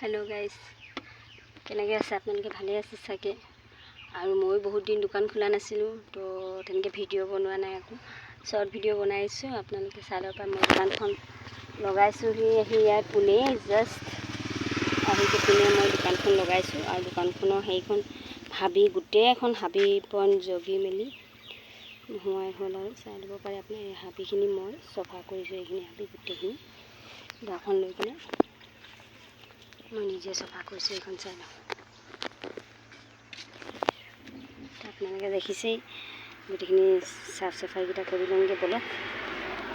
Hello guys, কেনেকৈ আছে আপোনালোকে? ভালে আছে চাগে। আৰু মই বহুত দিন দোকান খোলা নাছিলোঁ, তো তেনেকৈ ভিডিঅ' বনোৱা নাই। আকৌ শ্বৰ্ট ভিডিঅ' বনাইছোঁ, আপোনালোকে চাই ল'ব পাৰে। মই দোকানখন লগাইছোঁহি আহি ইয়াত পোনে জাষ্ট আহি পিনে মই দোকানখন লগাইছোঁ। আৰু দোকানখনৰ সেইখন গোটেই এখন হাবি বন জগি মেলি নোহোৱাই হ'ল। আৰু চাই ল'ব পাৰে আপুনি, এই হাবিখিনি মই চফা কৰিছোঁ। এইখিনি হাবি গোটেইখিনি দাখন লৈ কিনে মই নিজে চফা কৰিছোঁ। এইখন চাই লওঁ, আপোনালোকে দেখিছেই গোটেইখিনি চাফ চাফাইকেইটা কৰি লওঁগৈ বলক।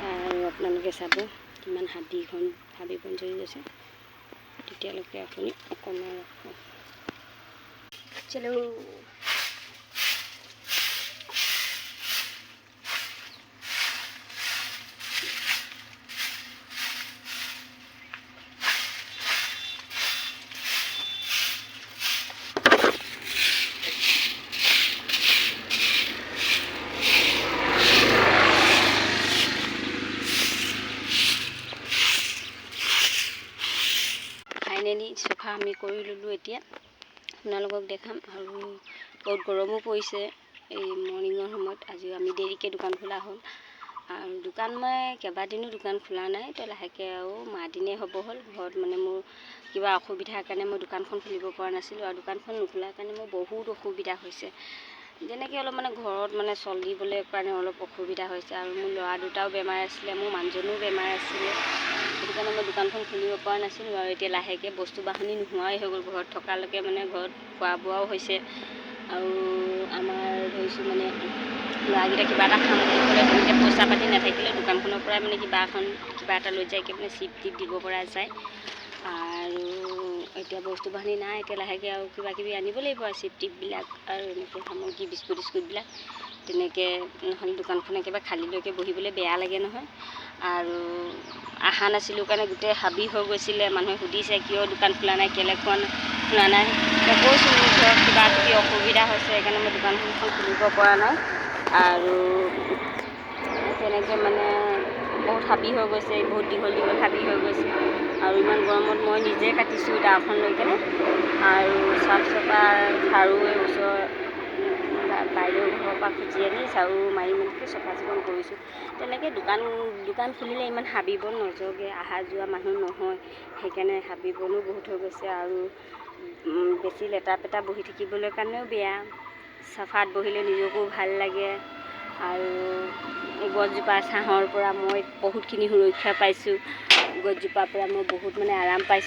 আৰু আপোনালোকে চাব কিমান হাবি বন জৰি গৈছে। তেতিয়ালৈকে আপুনি অকণমান ৰাখক। চলো ফাইনেলি চফা আমি কৰি ল'লোঁ। এতিয়া আপোনালোকক দেখাম। আৰু বহুত গৰমো পৰিছে এই মৰ্ণিঙৰ সময়ত। আজি আমি দেৰিকৈ দোকান খোলা হ'ল। আৰু দোকান মই কেইবাদিনো দোকান খোলা নাই, তো লাহেকৈ আৰু মাহদিনেই হ'ব হ'ল। ঘৰত মানে মোৰ কিবা অসুবিধাৰ কাৰণে মই দোকানখন খুলিব পৰা নাছিলোঁ। আৰু দোকানখন নোখোলাৰ কাৰণে মোৰ বহুত অসুবিধা হৈছে। যেনেকৈ অলপ মানে ঘৰত মানে চলিবলৈ কাৰণে অলপ অসুবিধা হৈছে। আৰু মোৰ ল'ৰা দুটাও বেমাৰ আছিলে, মোৰ মানুহজনো বেমাৰ আছিলে। সেইটো কাৰণে মই দোকানখন খুলিব পৰা নাছিলোঁ। আৰু এতিয়া লাহেকৈ বস্তু বাহানি নোহোৱাই হৈ গ'ল। ঘৰত থকালৈকে মানে ঘৰত খোৱা বোৱাও হৈছে। আৰু আমাৰ ধৰিছোঁ মানে ল'ৰাকেইটা কিবা এটা খাম বুলি ক'লে তেনেকৈ পইচা পাতি নাথাকিলেও দোকানখনৰ পৰাই মানে কিবা এটা লৈ যায়কৈ মানে চিপ টিপ দিব পৰা যায়। আৰু এতিয়া বস্তু বাহানি নাই। এতিয়া লাহেকৈ আৰু কিবা কিবি আনিব লাগিব আৰু চিপ টিপবিলাক আৰু এনেকৈ সামগ্ৰী বিস্কুট চিস্কুটবিলাক। তেনেকৈ নহ'লে দোকানখন একেবাৰে খালীলৈকে বহিবলৈ বেয়া লাগে নহয়। আৰু অহা নাছিলোঁ কাৰণে গোটেই হাবি হৈ গৈছিলে। মানুহে সুধিছে কিয় দোকান খোলা নাই, কেলৈ খোলা নাই। কৈছোঁ মোৰ ঘৰত কিবা কিবি অসুবিধা হৈছে, সেইকাৰণে মই দোকানখন খুলিব পৰা নাই। আৰু তেনেকৈ মানে বহুত হাবি হৈ গৈছে, বহুত দীঘল হাবি হৈ গৈছে। আৰু ইমান গৰমত মই নিজে কাটিছোঁ দাখন লৈ কেনে। আৰু চাফ চাফা ঝাৰু ওচৰৰ বাইদেউ ঘৰৰ পৰা খুজি আনি ঝাৰু মাৰি মেলি চফা চিকুণ কৰিছোঁ। তেনেকৈ দোকান খুলিলে ইমান হাবি বন নজগে, অহা যোৱা মানুহ নহয়। সেইকাৰণে হাবি বনো বহুত হৈ গৈছে। আৰু বেছি লেতেৰা পেটা বহি থাকিবলৈ কাৰণেও বেয়া। চাফাত বহিলে নিজকো ভাল লাগে। আৰু এই গছজোপাৰ ছাঁহৰ পৰা মই বহুতখিনি সুৰক্ষা পাইছোঁ। গছজোপাৰ পৰা মই বহুত মানে আৰাম পাইছোঁ।